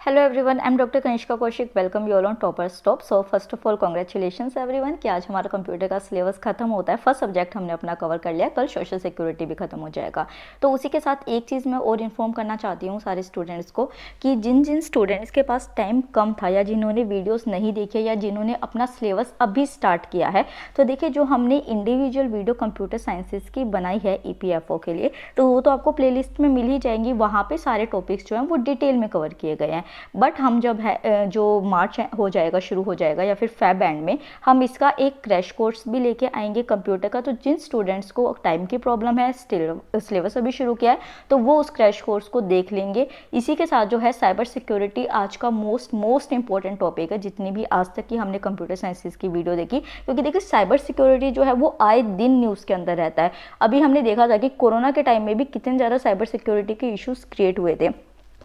Hello everyone, I am doctor Kanishka Kaushik. Welcome you all on topper stop. So first of all congratulations everyone कि आज हमारा computer का syllabus खत्म होता है। फर्स्ट सब्जेक्ट हमने अपना कवर कर लिया, कल सोशल सिक्योरिटी भी खत्म हो जाएगा। तो उसी के साथ एक चीज़ मैं और इन्फॉर्म करना चाहती हूँ सारे स्टूडेंट्स को कि जिन जिन स्टूडेंट्स के पास टाइम कम था या जिन्होंने वीडियोज़ नहीं देखे या जिन्होंने अपना सिलेबस अभी स्टार्ट किया है, तो देखिए जो हमने इंडिविजुअल वीडियो कंप्यूटर साइंसेज की बनाई है EPFO के लिए, तो वो तो आपको प्लेलिस्ट में मिल ही जाएंगी। वहाँ पे सारे टॉपिक्स जो हैं वो डिटेल में कवर किए गए हैं। बट हम जब है जो मार्च हो जाएगा, शुरू हो जाएगा या फिर फेब एंड में, हम इसका एक क्रैश कोर्स भी लेके आएंगे कंप्यूटर का। तो जिन स्टूडेंट्स को टाइम की प्रॉब्लम है, स्टिल सिलेबस अभी शुरू किया है, तो वो उस क्रैश कोर्स को देख लेंगे। इसी के साथ जो है साइबर सिक्योरिटी आज का मोस्ट इंपॉर्टेंट टॉपिक है, जितनी भी आज तक की हमने कंप्यूटर साइंसेज की वीडियो देखी। क्योंकि देखिए साइबर सिक्योरिटी जो है वो आए दिन न्यूज़ के अंदर रहता है। अभी हमने देखा था कि कोरोना के टाइम में भी कितने ज़्यादा साइबर सिक्योरिटी के इश्यूज क्रिएट हुए थे,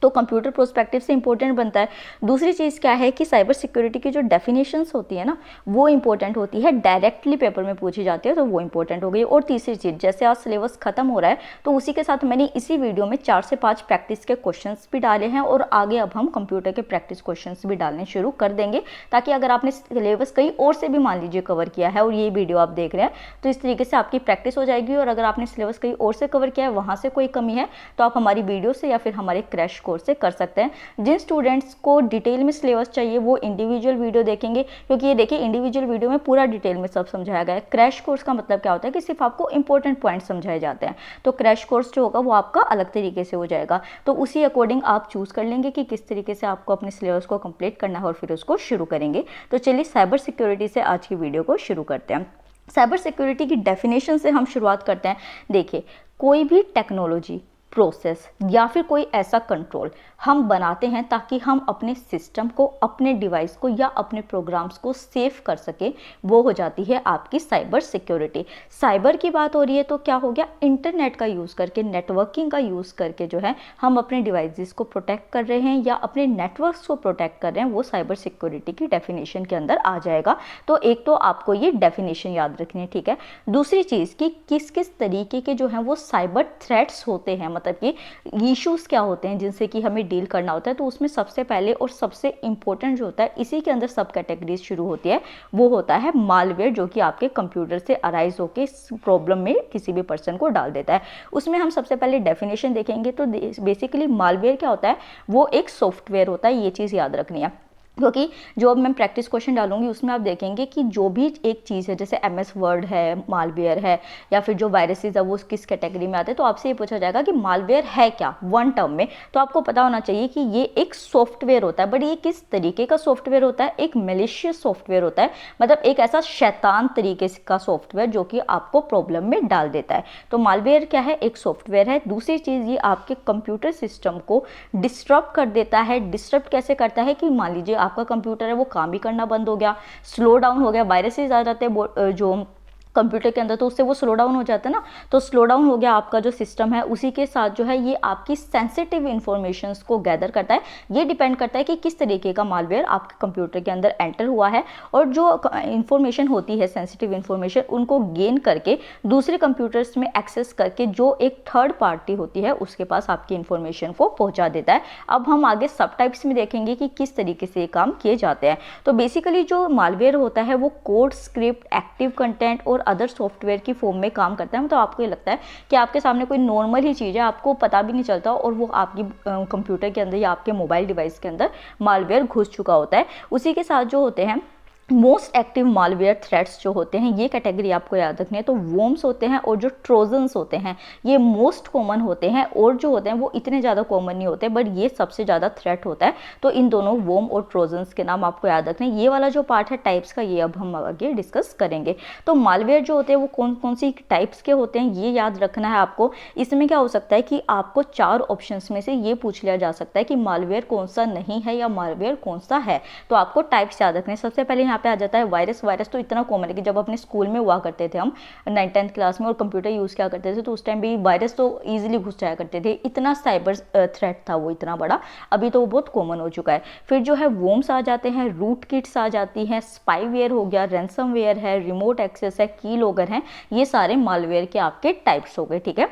तो कंप्यूटर प्रोस्पेक्टिव से इंपॉर्टेंट बनता है। दूसरी चीज़ क्या है कि साइबर सिक्योरिटी की जो डेफिनेशंस होती है ना, वो इंपॉर्टेंट होती है, डायरेक्टली पेपर में पूछी जाती है, तो वो इंपॉर्टेंट हो गई। और तीसरी चीज़, जैसे आज सिलेबस खत्म हो रहा है, तो उसी के साथ मैंने इसी वीडियो में 4 से 5 प्रैक्टिस के क्वेश्चंस भी डाले हैं, और आगे अब हम कंप्यूटर के प्रैक्टिस क्वेश्चंस भी डालने शुरू कर देंगे, ताकि अगर आपने सिलेबस कहीं और से भी मान लीजिए कवर किया है और ये वीडियो आप देख रहे हैं, तो इस तरीके से आपकी प्रैक्टिस हो जाएगी। और अगर आपने सिलेबस कहीं और से कवर किया है, वहाँ से कोई कमी है, तो आप हमारी वीडियो से या फिर हमारे क्रैश कोर्स से कर सकते हैं। जिन स्टूडेंट्स को डिटेल में सिलेबस चाहिए वो इंडिविजुअल वीडियो देखेंगे, क्योंकि ये देखिए इंडिविजुअल वीडियो में पूरा डिटेल में सब समझाया गया है। क्रैश कोर्स का मतलब क्या होता है कि सिर्फ आपको इंपॉर्टेंट पॉइंट समझाए जाते हैं, तो क्रैश कोर्स जो होगा वो आपका अलग तरीके से हो जाएगा। तो उसी अकॉर्डिंग आप चूज कर लेंगे कि किस तरीके से आपको अपने सिलेबस को कंप्लीट करना है, और फिर उसको शुरू करेंगे। तो चलिए साइबर सिक्योरिटी से आज की वीडियो को शुरू करते हैं। साइबर सिक्योरिटी की डेफिनेशन से हम शुरुआत करते हैं। देखिए, कोई भी टेक्नोलॉजी, प्रोसेस या फिर कोई ऐसा कंट्रोल हम बनाते हैं ताकि हम अपने सिस्टम को, अपने डिवाइस को या अपने प्रोग्राम्स को सेव कर सके, वो हो जाती है आपकी साइबर सिक्योरिटी। साइबर की बात हो रही है तो क्या हो गया, इंटरनेट का यूज़ करके, नेटवर्किंग का यूज़ करके जो है हम अपने डिवाइसेस को प्रोटेक्ट कर रहे हैं या अपने नेटवर्क्स को प्रोटेक्ट कर रहे हैं, वो साइबर सिक्योरिटी की डेफिनेशन के अंदर आ जाएगा। तो एक तो आपको ये डेफिनेशन याद रखनी है, ठीक है। दूसरी चीज़ कि किस किस तरीके के जो हैं वो साइबर थ्रेट्स होते हैं, मतलब कि इश्यूज क्या होते हैं जिनसे कि हमें डील करना होता है। तो उसमें सबसे पहले और सबसे इंपॉर्टेंट जो होता है, इसी के अंदर सब कैटेगरीज शुरू होती है, वो होता है मालवेयर, जो कि आपके कंप्यूटर से अराइज होकर प्रॉब्लम में किसी भी पर्सन को डाल देता है। उसमें हम सबसे पहले डेफिनेशन देखेंगे। तो बेसिकली मालवेयर क्या होता है, वो एक सॉफ्टवेयर होता है, ये चीज़ याद रखनी है। क्योंकि जो अब मैं प्रैक्टिस क्वेश्चन डालूंगी उसमें आप देखेंगे कि जो भी एक चीज़ है, जैसे MS वर्ड है, मालवेयर है, या फिर जो वायरसेस है वो किस कैटेगरी में आते हैं, तो आपसे ये पूछा जाएगा कि मालवेयर है क्या, वन टर्म में। तो आपको पता होना चाहिए कि ये एक सॉफ्टवेयर होता है। बट ये किस तरीके का सॉफ्टवेयर होता है, एक मेलिशियस सॉफ्टवेयर होता है, मतलब एक ऐसा शैतान तरीके का सॉफ्टवेयर जो कि आपको प्रॉब्लम में डाल देता है। तो मालवेयर क्या है, एक सॉफ्टवेयर है। दूसरी चीज़, ये आपके कंप्यूटर सिस्टम को डिस्टर्ब कर देता है। डिस्टर्ब कैसे करता है कि मान लीजिए आपका कंप्यूटर है वो काम ही करना बंद हो गया, स्लो डाउन हो गया, वायरसेस आ जाते हैं जो कंप्यूटर के अंदर, तो उससे वो स्लो डाउन हो जाता है ना। तो स्लो डाउन हो गया आपका जो सिस्टम है। उसी के साथ जो है ये आपकी सेंसिटिव इंफॉर्मेशंस को गैदर करता है। ये डिपेंड करता है कि किस तरीके का मालवेयर आपके कंप्यूटर के अंदर एंटर हुआ है, और जो इंफॉर्मेशन होती है, सेंसिटिव इंफॉर्मेशन, उनको गेन करके दूसरे कंप्यूटर्स में एक्सेस करके जो एक थर्ड पार्टी होती है उसके पास आपकी इंफॉर्मेशन को पहुंचा देता है। अब हम आगे सब टाइप्स में देखेंगे कि किस तरीके से ये काम किए जाते हैं। तो बेसिकली जो मालवेयर होता है वो कोड, स्क्रिप्ट, एक्टिव कंटेंट और अदर सॉफ्टवेयर की फॉर्म में काम करता है। मतलब आपको ये लगता है कि आपके सामने कोई नॉर्मल ही चीज़ है, आपको पता भी नहीं चलता, और वो आपकी कंप्यूटर के अंदर या आपके मोबाइल डिवाइस के अंदर मालवेयर घुस चुका होता है। उसी के साथ जो होते हैं मोस्ट एक्टिव मालवेयर थ्रेट्स जो होते हैं, ये कैटेगरी आपको याद रखनी है। तो वोम्स होते हैं और जो ट्रोजन्स होते हैं, ये मोस्ट कॉमन होते हैं, और जो होते हैं वो इतने ज़्यादा कॉमन नहीं होते, बट ये सबसे ज़्यादा थ्रेट होता है। तो इन दोनों वोम और ट्रोजन्स के नाम आपको याद रखने हैं। ये वाला जो पार्ट है टाइप्स का, ये अब हम आगे डिस्कस करेंगे। तो मालवेयर जो होते हैं वो कौन कौन सी टाइप्स के होते हैं, ये याद रखना है आपको। इसमें क्या हो सकता है कि आपको 4 ऑप्शंस में से ये पूछ लिया जा सकता है कि मालवेयर कौन सा नहीं है या मालवेयर कौन सा है। तो आपको टाइप्स याद रखने हैं। सबसे पहले यहाँ पे आ जाता है वायरस। वायरस तो इतना कॉमन है कि जब अपने स्कूल में हुआ करते थे हम 9th-10th क्लास में और कंप्यूटर यूज़ किया करते थे, तो उस टाइम भी वायरस तो ईजिली घुस जाया करते थे। इतना साइबर थ्रेट था वो, इतना बड़ा। अभी तो वो बहुत कॉमन हो चुका है। फिर जो है वोम्स आ जाते हैं, रूट किट्स आ जाती हैं, स्पाईवेयर हो गया, रैंसमवेयर है, रिमोट एक्सेस है, की लॉगर है। ये सारे मालवेयर के आपके टाइप्स हो गए, ठीक है।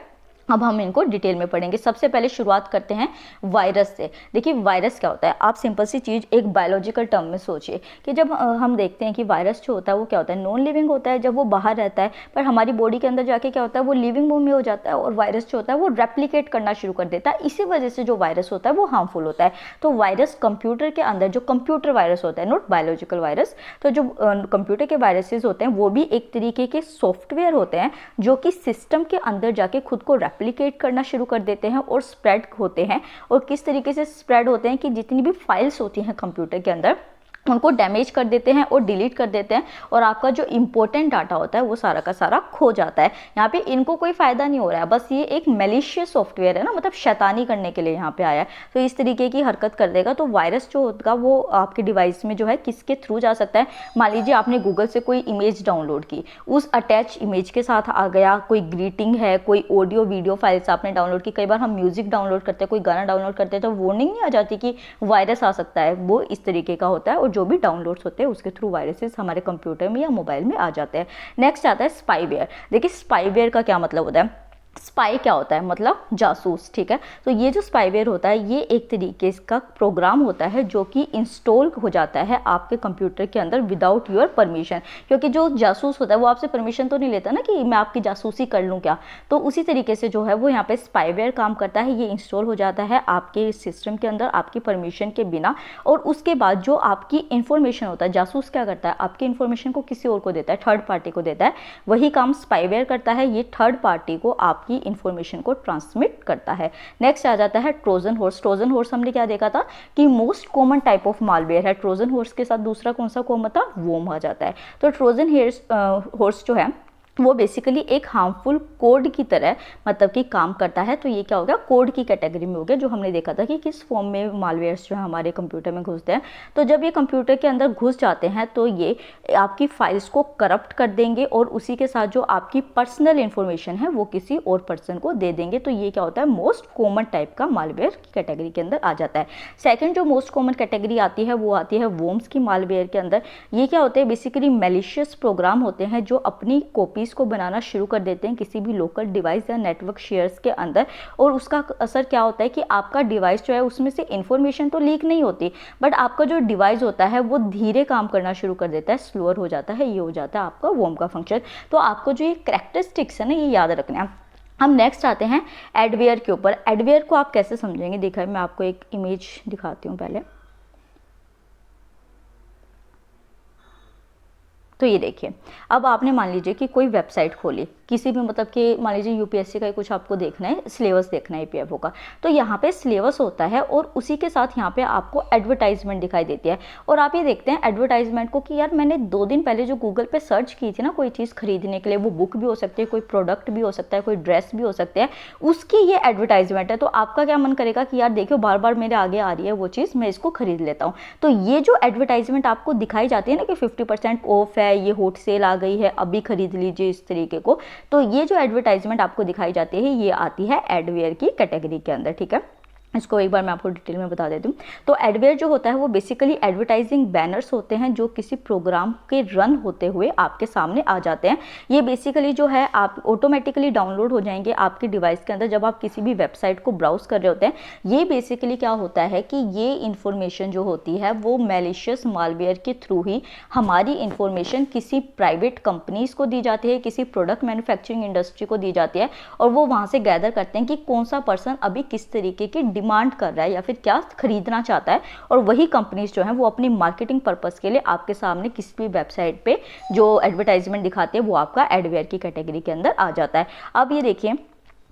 अब हम इनको डिटेल में पढ़ेंगे। सबसे पहले शुरुआत करते हैं वायरस से। देखिए वायरस क्या होता है, आप सिंपल सी चीज़ एक बायोलॉजिकल टर्म में सोचिए कि जब हम देखते हैं कि वायरस जो होता है वो क्या होता है, नॉन लिविंग होता है जब वो बाहर रहता है, पर हमारी बॉडी के अंदर जाके क्या होता है वो लिविंग में हो जाता है, और वायरस जो होता है वो रेप्लिकेट करना शुरू कर देता है। इसी वजह से जो वायरस होता है वो हार्मफुल होता है। तो वायरस कंप्यूटर के अंदर जो कंप्यूटर वायरस होता है, नॉट बायोलॉजिकल वायरस, तो जो कंप्यूटर के वायरसेस होते हैं वो भी एक तरीके के सॉफ्टवेयर होते हैं जो कि सिस्टम के अंदर जाके खुद को रेप्लिकेट करना शुरू कर देते हैं और स्प्रेड होते हैं। और किस तरीके से स्प्रेड होते हैं कि जितनी भी फाइल्स होती हैं कंप्यूटर के अंदर उनको डैमेज कर देते हैं और डिलीट कर देते हैं, और आपका जो इंपॉर्टेंट डाटा होता है वो सारा का सारा खो जाता है। यहाँ पे इनको कोई फ़ायदा नहीं हो रहा है, बस ये एक मैलिशियस सॉफ्टवेयर है ना, मतलब शैतानी करने के लिए यहाँ पे आया है, तो इस तरीके की हरकत कर देगा। तो वायरस जो होगा वो आपके डिवाइस में जो है किसके थ्रू जा सकता है, मान लीजिए आपने गूगल से कोई इमेज डाउनलोड की, उस अटैच इमेज के साथ आ गया कोई ग्रीटिंग है, कोई ऑडियो वीडियो फाइल्स आपने डाउनलोड की। कई बार हम म्यूजिक डाउनलोड करते हैं, कोई गाना डाउनलोड करते हैं तो वार्निंग नहीं आ जाती कि वायरस आ सकता है, वो इस तरीके का होता है। और जो भी डाउनलोड्स होते हैं उसके थ्रू वायरसेस हमारे कंप्यूटर में या मोबाइल में आ जाते हैं। नेक्स्ट आता है स्पाईवेयर। देखिए स्पाईवेयर का क्या मतलब होता है, स्पाई क्या होता है, मतलब जासूस, ठीक है। तो ये जो स्पाईवेयर होता है ये एक तरीके का प्रोग्राम होता है जो कि इंस्टॉल हो जाता है आपके कंप्यूटर के अंदर विदाउट योर परमिशन, क्योंकि जो जासूस होता है वो आपसे परमिशन तो नहीं लेता ना कि मैं आपकी जासूसी कर लूँ क्या। तो उसी तरीके से जो है वो यहाँ पे स्पाईवेयर काम करता है, ये इंस्टॉल हो जाता है आपके सिस्टम के अंदर आपकी परमिशन के बिना, और उसके बाद जो आपकी इन्फॉर्मेशन होता है, जासूस क्या करता है आपकी इन्फॉर्मेशन को किसी और को देता है, थर्ड पार्टी को देता है, वही काम स्पाईवेयर करता है, ये थर्ड पार्टी को आपकी इंफॉर्मेशन को ट्रांसमिट करता है। नेक्स्ट आ जाता है ट्रोजन हॉर्स। ट्रोजन हॉर्स हमने क्या देखा था कि most common type of malware है। ट्रोजन हॉर्स के साथ दूसरा कौन सा कॉमन था, वोम आ जाता है। तो ट्रोजन हॉर्स जो है वो बेसिकली एक हार्मफुल कोड की तरह मतलब कि काम करता है। तो ये क्या हो गया, कोड की कैटेगरी में हो गया, जो हमने देखा था कि किस फॉर्म में मालवेयर्स जो है हमारे कंप्यूटर में घुसते हैं। तो जब ये कंप्यूटर के अंदर घुस जाते हैं तो ये आपकी फाइल्स को करप्ट कर देंगे, और उसी के साथ जो आपकी पर्सनल इंफॉर्मेशन है वो किसी और पर्सन को दे देंगे। तो ये क्या होता है, मोस्ट कॉमन टाइप का मालवेयर की कैटेगरी के अंदर आ जाता है। सेकेंड जो मोस्ट कॉमन कैटेगरी आती है वो आती है वोम्स की मालवेयर के अंदर। ये क्या होते हैं, बेसिकली मैलिशियस प्रोग्राम होते हैं जो अपनी कॉपी को बनाना शुरू कर देते हैं किसी भी लोकल डिवाइस या नेटवर्क शेयर्स के अंदर, और उसका असर क्या होता है कि आपका डिवाइस जो है उसमें से इंफॉर्मेशन तो लीक नहीं होती, बट आपका जो डिवाइस होता है वो धीरे काम करना शुरू कर देता है, स्लोअर हो जाता है। ये हो जाता है आपका वोम का फंक्शन। तो आपको जो ये कैरेक्टरिस्टिक्स है ना ये याद रखना है। हम नेक्स्ट आते हैं एडवेयर के ऊपर। एडवेयर को आप कैसे समझेंगे, देखा है मैं आपको एक इमेज दिखाती हूँ पहले। तो ये देखिए, अब आपने मान लीजिए कि कोई वेबसाइट खोली किसी भी, मतलब कि मान लीजिए यूपीएससी का ही कुछ आपको देखना है, सिलेबस देखना है ईपीएफओ का, तो यहाँ पे सिलेबस होता है और उसी के साथ यहाँ पे आपको एडवर्टाइजमेंट दिखाई देती है। और आप ये देखते हैं एडवर्टाइजमेंट को कि यार मैंने 2 दिन पहले जो गूगल पे सर्च की थी ना कोई चीज़ खरीदने के लिए, वो बुक भी हो सकती है, कोई प्रोडक्ट भी हो सकता है, कोई ड्रेस भी हो सकते हैं, उसकी ये एडवर्टाइजमेंट है। तो आपका क्या मन करेगा कि यार देखो बार बार मेरे आगे आ रही है वो चीज़, मैं इसको खरीद लेता हूँ। तो ये जो एडवर्टाइजमेंट आपको दिखाई जाती है ना कि 50% ऑफ है, ये हॉट सेल आ गई है, अभी खरीद लीजिए, इस तरीके को, तो ये जो एडवर्टाइजमेंट आपको दिखाई जाती है ये आती है एडवेयर की कैटेगरी के अंदर, ठीक है। इसको एक बार मैं आपको डिटेल में बता देती हूँ। तो एडवेयर जो होता है वो बेसिकली एडवर्टाइजिंग बैनर्स होते हैं जो किसी प्रोग्राम के रन होते हुए आपके सामने आ जाते हैं। ये बेसिकली जो है आप ऑटोमेटिकली डाउनलोड हो जाएंगे आपके डिवाइस के अंदर जब आप किसी भी वेबसाइट को ब्राउज कर रहे होते हैं। ये बेसिकली क्या होता है कि ये इन्फॉर्मेशन जो होती है वो मैलिशियस मालवेयर के थ्रू ही हमारी इन्फॉर्मेशन किसी प्राइवेट कंपनीज को दी जाती है, किसी प्रोडक्ट मैन्युफैक्चरिंग इंडस्ट्री को दी जाती है, और वो वहाँ से गैदर करते हैं कि कौन सा पर्सन अभी किस तरीके की डिमांड कर रहा है या फिर क्या खरीदना चाहता है, और वही कंपनीज जो हैं वो अपनी मार्केटिंग पर्पस के लिए आपके सामने किसी भी वेबसाइट पे जो एडवर्टाइजमेंट दिखाते हैं वो आपका एडवेयर की कैटेगरी के अंदर आ जाता है। अब ये देखिए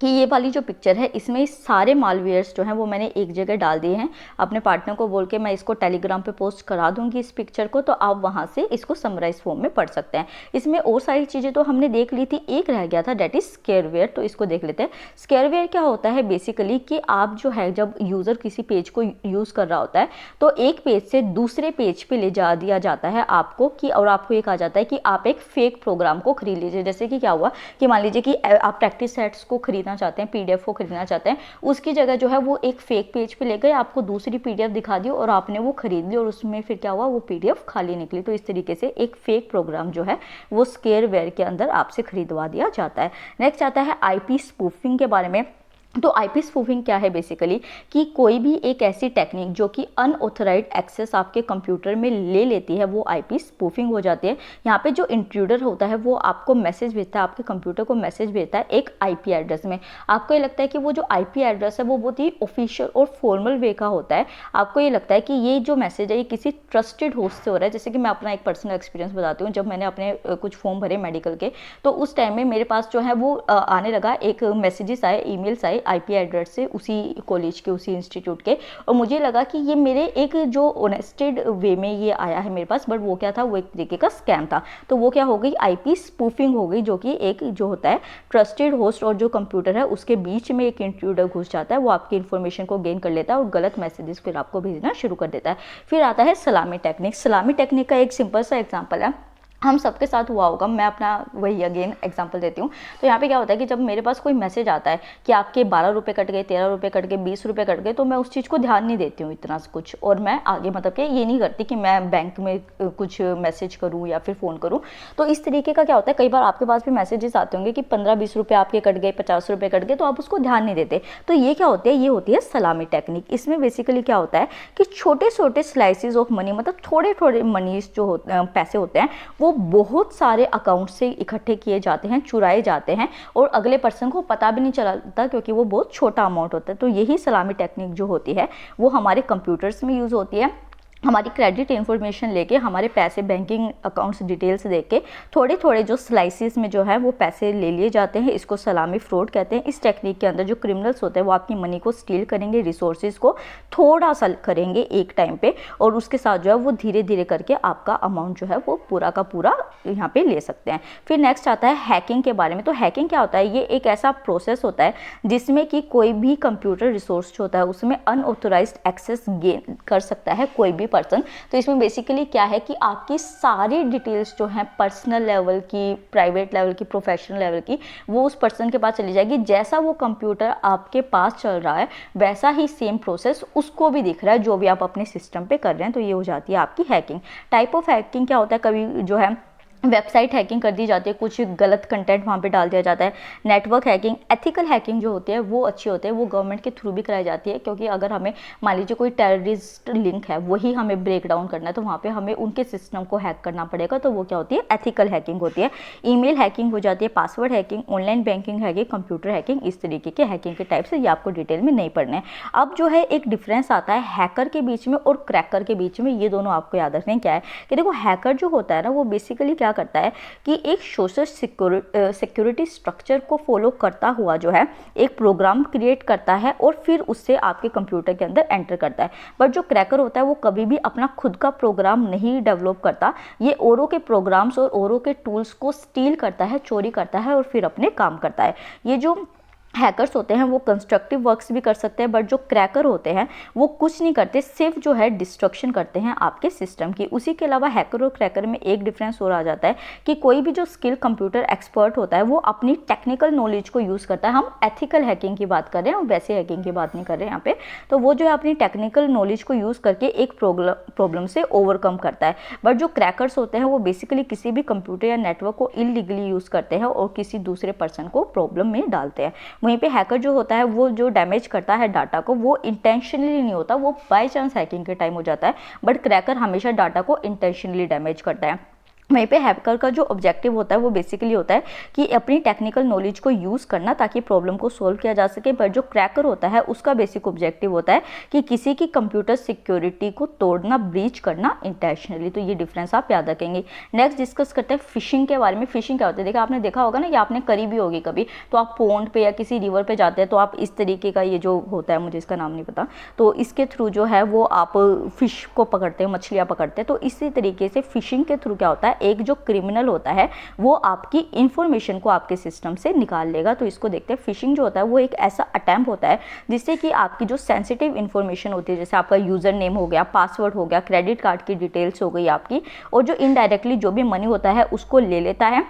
कि ये वाली जो पिक्चर है इसमें सारे मालवेयर्स जो हैं वो मैंने एक जगह डाल दिए हैं। अपने पार्टनर को बोल के मैं इसको टेलीग्राम पे पोस्ट करा दूंगी इस पिक्चर को, तो आप वहाँ से इसको समराइज फॉर्म में पढ़ सकते हैं। इसमें और सारी चीज़ें तो हमने देख ली थी, एक रह गया था डेट इज स्केयरवेयर, तो इसको देख लेते हैं। स्केयरवेयर क्या होता है बेसिकली कि आप जो है जब यूज़र किसी पेज को यूज़ कर रहा होता है तो एक पेज से दूसरे पेज पे ले जा दिया जाता है आपको कि, और आपको ये कहा जाता है कि आप एक फेक प्रोग्राम को खरीद लीजिए। जैसे कि क्या हुआ कि मान लीजिए कि आप प्रैक्टिस सेट्स को खरीदना खरीदना चाहते हैं, PDF को खरीदना चाहते हैं, उसकी जगह जो है वो एक फेक पेज पे ले गए, आपको दूसरी PDF दिखा दी और आपने वो खरीद ली और उसमें फिर क्या हुआ, वो PDF खाली निकली। तो इस तरीके से एक फेक प्रोग्राम जो है वो स्केयरवेयर के अंदर आपसे खरीदवा दिया जाता है। नेक्स्ट आता है IP स्पूफिंग के बारे में। तो IP स्पूफिंग क्या है बेसिकली, कि कोई भी एक ऐसी टेक्निक जो कि अनऑथराइज्ड एक्सेस आपके कंप्यूटर में ले लेती है, वो IP स्पूफिंग हो जाती है। यहाँ पे जो इंट्रूडर होता है वो आपको मैसेज भेजता है, आपके कंप्यूटर को मैसेज भेजता है एक IP एड्रेस में। आपको ये लगता है कि वो जो IP एड्रेस है वो बहुत ही ऑफिशियल और फॉर्मल वे का होता है। आपको ये लगता है कि ये जो मैसेज है ये किसी ट्रस्टेड होस्ट से हो रहा है। जैसे कि मैं अपना एक पर्सनल एक्सपीरियंस बताती हूँ, जब मैंने अपने कुछ फॉर्म भरे मेडिकल के, तो उस टाइम में मेरे पास जो है वो आने लगा, एक मैसेजेस आए, ईमेल्स आए IP एड्रेस से, उसी कॉलेज के, उसी इंस्टीट्यूट के, और मुझे लगा कि ये मेरे एक जो ऑनेस्टेड वे में ये आया है मेरे पास, बट वो क्या था, वो एक तरीके का स्कैम था। तो वो क्या हो गई, IP स्पूफिंग हो गई, जो कि एक जो होता है ट्रस्टेड होस्ट और जो कंप्यूटर है उसके बीच में एक इंट्रूडर घुस जाता है, वो आपकी इन्फॉर्मेशन को गेन कर लेता है और गलत मैसेजेस फिर आपको भेजना शुरू कर देता है। फिर आता है सलामी टेक्निक। सलामी टेक्निक का एक सिंपल सा एग्जाम्पल है, हम सबके साथ हुआ होगा, मैं अपना वही अगेन एग्जांपल देती हूँ। तो यहाँ पे क्या होता है कि जब मेरे पास कोई मैसेज आता है कि आपके 12 रुपये कट गए, 13 रुपये कट गए, 20 रुपये कट गए, तो मैं उस चीज़ को ध्यान नहीं देती हूँ इतना कुछ, और मैं आगे मतलब कि ये नहीं करती कि मैं बैंक में कुछ मैसेज करूँ या फिर फ़ोन करूँ। तो इस तरीके का क्या होता है, कई बार आपके पास भी मैसेजेस आते होंगे कि 15-20 रुपये आपके कट गए, 50 रुपये कट गए, तो आप उसको ध्यान नहीं देते। तो ये क्या होती है, ये होती है सलामी टेक्निक। इसमें बेसिकली क्या होता है कि छोटे छोटे स्लाइसिस ऑफ मनी, मतलब थोड़े थोड़े मनीज जो पैसे होते हैं वो बहुत सारे अकाउंट से इकट्ठे किए जाते हैं, चुराए जाते हैं, और अगले पर्सन को पता भी नहीं चलता क्योंकि वो बहुत छोटा अमाउंट होता है। तो यही सलामी टेक्निक जो होती है वो हमारे कंप्यूटर्स में यूज़ होती है। हमारी क्रेडिट इन्फॉर्मेशन लेके, हमारे पैसे, बैंकिंग अकाउंट्स डिटेल्स देके थोड़े थोड़े जो स्लाइसिस में जो है वो पैसे ले लिए जाते हैं। इसको सलामी फ्रॉड कहते हैं। इस टेक्निक के अंदर जो क्रिमिनल्स होते हैं वो आपकी मनी को स्टील करेंगे, रिसोर्सेज को थोड़ा सा करेंगे एक टाइम पे, और उसके साथ जो है वो धीरे धीरे करके आपका अमाउंट जो है वो पूरा का पूरा यहाँ पे ले सकते हैं। फिर नेक्स्ट आता है हैकिंग के बारे में। तो हैकिंग क्या होता है, ये एक ऐसा प्रोसेस होता है जिसमें कि कोई भी कंप्यूटर रिसोर्स जो होता है उसमें अनऑथराइज्ड एक्सेस गेन कर सकता है कोई भी पर्सन। तो इसमें बेसिकली क्या है कि आपकी सारी डिटेल्स जो हैं पर्सनल लेवल की, प्राइवेट लेवल की, प्रोफेशनल लेवल की, वो उस पर्सन के पास चली जाएगी। जैसा वो कंप्यूटर आपके पास चल रहा है वैसा ही सेम प्रोसेस उसको भी दिख रहा है जो भी आप अपने सिस्टम पे कर रहे हैं। तो ये हो जाती है आपकी हैकिंग। टाइप ऑफ हैकिंग क्या होता है, कभी जो है वेबसाइट हैकिंग कर दी जाती है, कुछ गलत कंटेंट वहाँ पे डाल दिया जाता है। नेटवर्क हैकिंग, एथिकल हैकिंग जो होती है वो अच्छी होती है, वो गवर्नमेंट के थ्रू भी कराई जाती है, क्योंकि अगर हमें मान लीजिए कोई टेररिस्ट लिंक है वही हमें ब्रेक डाउन करना है तो वहाँ पे हमें उनके सिस्टम को हैक करना पड़ेगा, तो वो क्या होती है, एथिकल हैकिंग होती है। ईमेल हैकिंग हो जाती है, password hacking, online banking hacking, computer hacking, इस तरीके के हैकिंग के टाइप से ये आपको डिटेल में नहीं पढ़ने। अब जो है एक डिफरेंस आता है हैकर के बीच में और क्रैकर के बीच में, ये दोनों आपको याद रखने क्या है कि देखो हैकर जो होता है ना वो बेसिकली क्या करता है कि एक सोशल सिक्योरिटी स्ट्रक्चर को फॉलो करता हुआ जो है एक प्रोग्राम क्रिएट करता है और फिर उससे आपके कंप्यूटर के अंदर एंटर करता है। बट जो क्रैकर होता है वो कभी भी अपना खुद का प्रोग्राम नहीं डेवलप करता, ये औरों के प्रोग्राम्स और औरों के टूल्स को स्टील करता है, चोरी करता है और फिर अपने काम करता है। ये जो हैकर्स होते हैं वो कंस्ट्रक्टिव वर्क्स भी कर सकते हैं, बट जो क्रैकर होते हैं वो कुछ नहीं करते, सिर्फ जो है डिस्ट्रक्शन करते हैं आपके सिस्टम की। उसी के अलावा हैकर और क्रैकर में एक डिफरेंस और आ जाता है कि कोई भी जो स्किल कंप्यूटर एक्सपर्ट होता है वो अपनी टेक्निकल नॉलेज को यूज़ करता है। हम एथिकल हैकिंग की बात कर रहे हैं और वैसे हैकिंग की बात नहीं कर रहे हैं यहाँ पे। तो वो जो है अपनी टेक्निकल नॉलेज को यूज़ करके एक प्रॉब्लम से ओवरकम करता है। बट जो क्रैकर्स होते हैं वो बेसिकली किसी भी कंप्यूटर या नेटवर्क को इलीगली यूज़ करते हैं और किसी दूसरे पर्सन को प्रॉब्लम में डालते हैं। वहीं पे हैकर जो होता है वो जो डैमेज करता है डाटा को वो इंटेंशनली नहीं होता, वो बाय चांस हैकिंग के टाइम हो जाता है, बट क्रैकर हमेशा डाटा को इंटेंशनली डैमेज करता है। वहीं पे हैकर का जो ऑब्जेक्टिव होता है वो बेसिकली होता है कि अपनी टेक्निकल नॉलेज को यूज़ करना ताकि प्रॉब्लम को सोल्व किया जा सके। बट जो क्रैकर होता है उसका बेसिक ऑब्जेक्टिव होता है कि किसी की कंप्यूटर सिक्योरिटी को तोड़ना, ब्रीच करना इंटेंशनली। तो ये डिफरेंस आप याद रखेंगे। नेक्स्ट डिस्कस करते हैं फिशिंग के बारे में। फिशिंग क्या होता है, देखा आपने देखा होगा ना, कि आपने करी भी होगी कभी, तो आप पोंड पे या किसी रिवर पे जाते हैं तो आप इस तरीके का ये जो होता है, मुझे इसका नाम नहीं पता, तो इसके थ्रू जो है वो आप फिश को पकड़ते हैं, मछलियाँ पकड़ते हैं। तो इसी तरीके से फिशिंग के थ्रू क्या होता है, एक जो क्रिमिनल होता है वो आपकी इंफॉर्मेशन को आपके सिस्टम से निकाल लेगा। तो इसको देखते हैं। फिशिंग जो होता है वो एक ऐसा अटेम्प्ट होता है जिससे कि आपकी जो सेंसिटिव इंफॉर्मेशन होती है, जैसे आपका यूजर नेम हो गया, पासवर्ड हो गया, क्रेडिट कार्ड की डिटेल्स हो गई आपकी, और जो इनडायरेक्टली जो भी मनी होता है उसको ले लेता है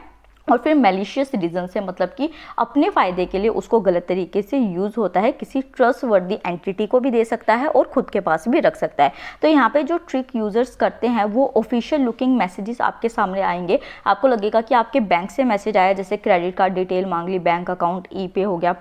और फिर मैलिशियस रीज़न से मतलब कि अपने फ़ायदे के लिए उसको गलत तरीके से यूज़ होता है, किसी ट्रस्टवर्दी एंटिटी को भी दे सकता है और ख़ुद के पास भी रख सकता है। तो यहाँ पे जो ट्रिक यूज़र्स करते हैं वो ऑफिशियल लुकिंग मैसेजेस आपके सामने आएंगे। आपको लगेगा कि आपके बैंक से मैसेज आया, जैसे क्रेडिट कार्ड डिटेल मांग ली, बैंक अकाउंट, ई पे हो गया,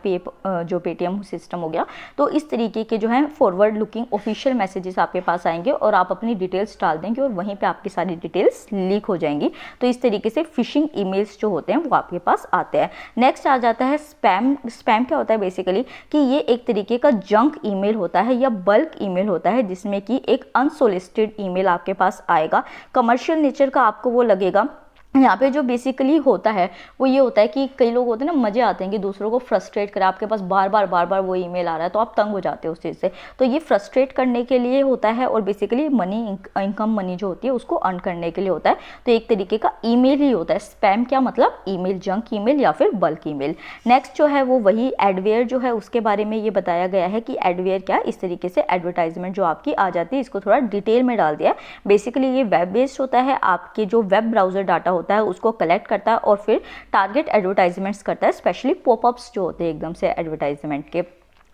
जो पेटीएम सिस्टम हो गया। तो इस तरीके के जो है फॉरवर्ड लुकिंग ऑफिशियल मैसेजेस आपके पास आएंगे और आप अपनी डिटेल्स डाल देंगे और वहीं पर आपकी सारी डिटेल्स लीक हो जाएंगी। तो इस तरीके से फिशिंग ईमेल्स जो होते हैं वो आपके पास आते हैं। नेक्स्ट आ जाता है स्पैम। स्पैम क्या होता है बेसिकली कि ये एक तरीके का जंक ईमेल होता है या बल्क ईमेल होता है, जिसमें कि एक अनसोलिसिटेड ईमेल आपके पास आएगा, कमर्शियल नेचर का आपको वो लगेगा। यहाँ पे जो बेसिकली होता है वो ये होता है कि कई लोग होते हैं ना, मजे आते हैं कि दूसरों को फ्रस्ट्रेट करें, आपके पास बार बार वो ईमेल आ रहा है तो आप तंग हो जाते हो उस चीज़ से। तो ये फ्रस्ट्रेट करने के लिए होता है और बेसिकली इनकम मनी जो होती है उसको अर्न करने के लिए होता है। तो एक तरीके का ईमेल ही होता है स्पैम। क्या मतलब? ईमेल, जंक ईमेल या फिर बल्क ईमेल। नेक्स्ट जो है वो वही एडवेयर जो है उसके बारे में ये बताया गया है कि एडवेयर क्या, इस तरीके से एडवर्टाइजमेंट जो आपकी आ जाती है, इसको थोड़ा डिटेल में डाल दिया है। बेसिकली ये वेब बेस्ड होता है, आपके जो वेब ब्राउजर डाटा होता है उसको कलेक्ट करता है और फिर टारगेट एडवर्टाइजमेंट्स करता है, स्पेशली पॉपअप्स जो होते हैं एकदम से एडवर्टाइजमेंट के।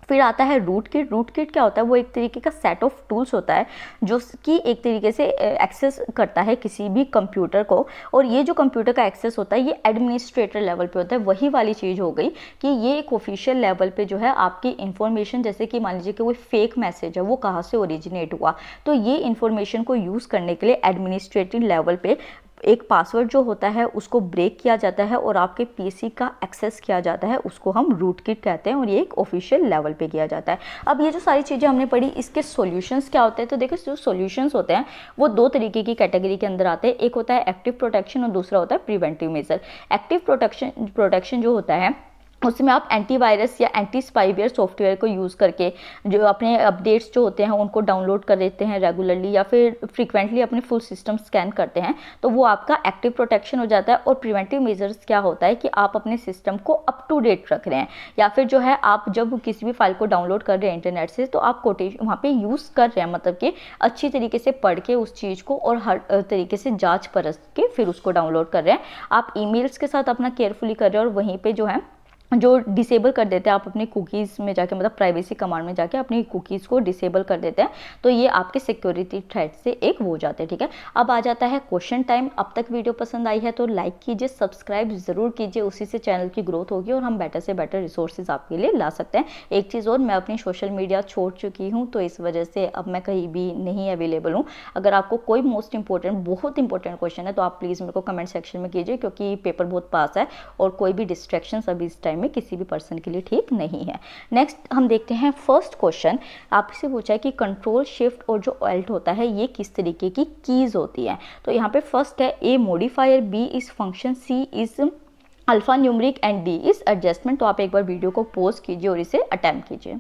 फिर आता है रूट किट। रूट किट क्या होता है? वो एक तरीके का सेट ऑफ टूल्स होता है जो कि एक तरीके से एक्सेस करता है किसी भी कंप्यूटर को, और ये जो कंप्यूटर का एक्सेस होता है ये एडमिनिस्ट्रेटर लेवल पे होता है। वही वाली चीज़ हो गई कि ये एक ऑफिशियल लेवल पे जो है आपकी इन्फॉर्मेशन, जैसे कि मान लीजिए कि कोई फेक मैसेज है वो कहाँ से ओरिजिनेट हुआ, तो ये इन्फॉर्मेशन को यूज़ करने के लिए एडमिनिस्ट्रेटिव लेवल पे एक पासवर्ड जो होता है उसको ब्रेक किया जाता है और आपके पीसी का एक्सेस किया जाता है, उसको हम रूट किट कहते हैं और ये एक ऑफिशियल लेवल पे किया जाता है। अब ये जो सारी चीज़ें हमने पढ़ी, इसके सॉल्यूशंस क्या होते हैं? तो देखो जो सॉल्यूशंस होते हैं वो दो तरीके की कैटेगरी के अंदर आते हैं। एक होता है एक्टिव प्रोटेक्शन और दूसरा होता है प्रिवेंटिव मेजर। एक्टिव प्रोटेक्शन जो होता है उसमें आप एंटीवायरस या एंटी स्पाईवेयर सॉफ्टवेयर को यूज़ करके जो अपने अपडेट्स जो होते हैं उनको डाउनलोड कर देते हैं रेगुलरली या फिर फ्रीक्वेंटली अपने फुल सिस्टम स्कैन करते हैं, तो वो आपका एक्टिव प्रोटेक्शन हो जाता है। और प्रिवेंटिव मेजर्स क्या होता है कि आप अपने सिस्टम को अप टू डेट रख रहे हैं, या फिर जो है आप जब किसी भी फाइल को डाउनलोड कर रहे हैं इंटरनेट से तो आप कोटेशन वहाँ पे यूज़ कर रहे हैं, मतलब कि अच्छी तरीके से पढ़ के उस चीज़ को और हर तरीके से जाँच परख के फिर उसको डाउनलोड कर रहे हैं। आप ईमेल्स के साथ अपना केयरफुली कर रहे हैं और वहीं पर जो है जो डिसेबल कर देते हैं आप अपनी कुकीज़ में जाके, मतलब प्राइवेसी कमांड में जाके अपनी कुकीज़ को डिसेबल कर देते हैं, तो ये आपके सिक्योरिटी थ्रेट से एक वो हो जाते हैं। ठीक है, अब आ जाता है क्वेश्चन टाइम। अब तक वीडियो पसंद आई है तो लाइक कीजिए, सब्सक्राइब ज़रूर कीजिए, उसी से चैनल की ग्रोथ होगी और हम बेटर से बेटर रिसोर्सेज आपके लिए ला सकते हैं। एक चीज़ और, मैं अपनी सोशल मीडिया छोड़ चुकी हूँ तो इस वजह से अब मैं कहीं भी नहीं अवेलेबल हूँ। अगर आपको कोई मोस्ट इंपॉर्टेंट, बहुत इंपॉर्टेंट क्वेश्चन है तो आप प्लीज़ मेरे को कमेंट सेक्शन में कीजिए, क्योंकि पेपर बहुत पास है और कोई भी डिस्ट्रैक्शन अभी इस टाइम में किसी भी पर्सन के लिए ठीक नहीं है। नेक्स्ट हम देखते हैं फर्स्ट क्वेश्चन। आपसे पूछा है कि कंट्रोल शिफ्ट और जो ऑल्ट होता है ये किस तरीके की कीज होती है। तो यहाँ पे फर्स्ट है A modifier, B is function, C is alpha numeric and D is adjustment. तो आप एक बार वीडियो को पॉज कीजिए और इसे अटेम्प्ट कीजिए।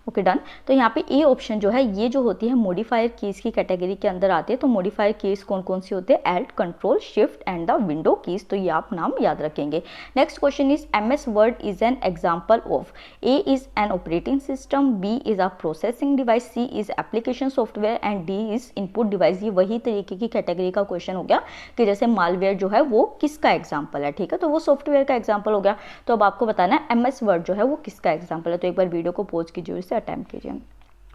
Okay done. तो यहाँ पे ए ऑप्शन जो है ये जो होती है मॉडिफायर कीज की कैटेगरी के अंदर आती है। तो मॉडिफायर कीज कौन कौन सी होते हैं? Alt, control, shift and the window keys. तो ये आप नाम याद रखेंगे। Next question is MS word is an example of. A is an operating system, B is a processing device, C is application software and D is input device. ये वही तरीके की कैटेगरी का क्वेश्चन हो गया कि जैसे मालवेयर जो है वो किसका एग्जाम्पल है। ठीक है, तो वो सॉफ्टवेयर का एग्जाम्पल हो गया। तो अब आपको बताना है MS वर्ड जो है वो किसका एग्जाम्पल है। तो एक बार वीडियो को पॉज कीजिए, इसे अटेम्प्ट कीजिए।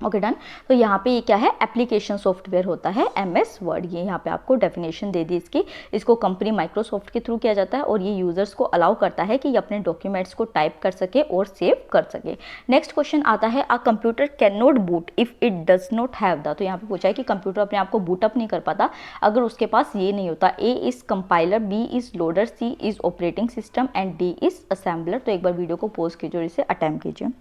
Okay done. तो यहाँ पे ये क्या है? एप्लीकेशन सॉफ्टवेयर होता है MS वर्ड। ये यहाँ पे आपको डेफिनेशन दे दी इसकी। इसको कंपनी माइक्रोसॉफ्ट के थ्रू किया जाता है और ये यूजर्स को अलाउ करता है कि ये अपने डॉक्यूमेंट्स को टाइप कर सके और सेव कर सके। नेक्स्ट क्वेश्चन आता है a computer can not boot if it does not have the. तो यहाँ पे पूछा है कि कंप्यूटर अपने आप को बूटअप नहीं कर पाता अगर उसके पास ये नहीं होता। A is compiler, B is loader, C is operating system and D is assembler. तो एक बार वीडियो को पॉज कीजिए और इसे अटेम्प्ट कीजिए।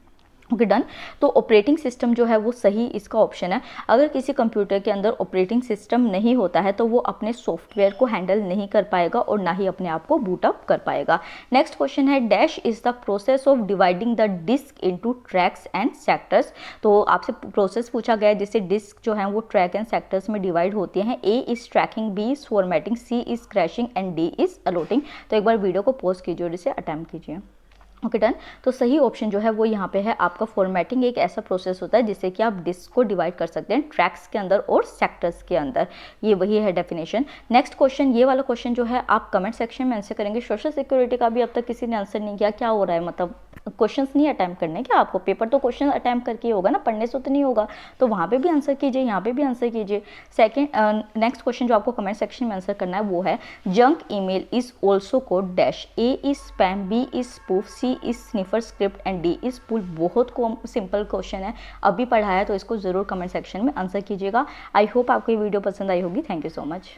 Okay done. तो ऑपरेटिंग सिस्टम जो है वो सही इसका ऑप्शन है। अगर किसी कंप्यूटर के अंदर ऑपरेटिंग सिस्टम नहीं होता है तो वो अपने सॉफ्टवेयर को हैंडल नहीं कर पाएगा और ना ही अपने आप को बूट अप कर पाएगा। नेक्स्ट क्वेश्चन है dash is the process of dividing the disk into tracks and sectors. तो आपसे प्रोसेस पूछा गया है जिससे डिस्क जो है वो ट्रैक एंड सेक्टर्स में डिवाइड होती हैं। A is tracking, B is formatting, C is crashing and D is allotting. तो एक बार वीडियो को पॉज कीजिए और इसे अटेम्प्ट कीजिए। Okay done. तो सही ऑप्शन जो है वो यहाँ पे है आपका फॉर्मेटिंग एक ऐसा प्रोसेस होता है जिससे कि आप डिस्क को डिवाइड कर सकते हैं ट्रैक्स के अंदर और सेक्टर्स के अंदर। ये वही है डेफिनेशन। नेक्स्ट क्वेश्चन, ये वाला क्वेश्चन जो है आप कमेंट सेक्शन में आंसर करेंगे। सोशल सिक्योरिटी का भी अब तक किसी ने आंसर नहीं किया, क्या हो रहा है? मतलब क्वेश्चंस नहीं अटैम्प्ट करने क्या आपको? पेपर तो क्वेश्चन अटैम्प्ट करके ही होगा ना, पढ़ने से तो नहीं होगा। तो वहाँ पे भी आंसर कीजिए, यहाँ पे भी आंसर कीजिए। सेकंड नेक्स्ट क्वेश्चन जो आपको कमेंट सेक्शन में आंसर करना है वो है junk email is also called dash, A is spam, B is spoof, C is sniffer script and D is pull. बहुत सिंपल क्वेश्चन है, अभी पढ़ाया, तो इसको जरूर कमेंट सेक्शन में आंसर कीजिएगा। आई होप आपको ये वीडियो पसंद आई होगी। Thank you so much.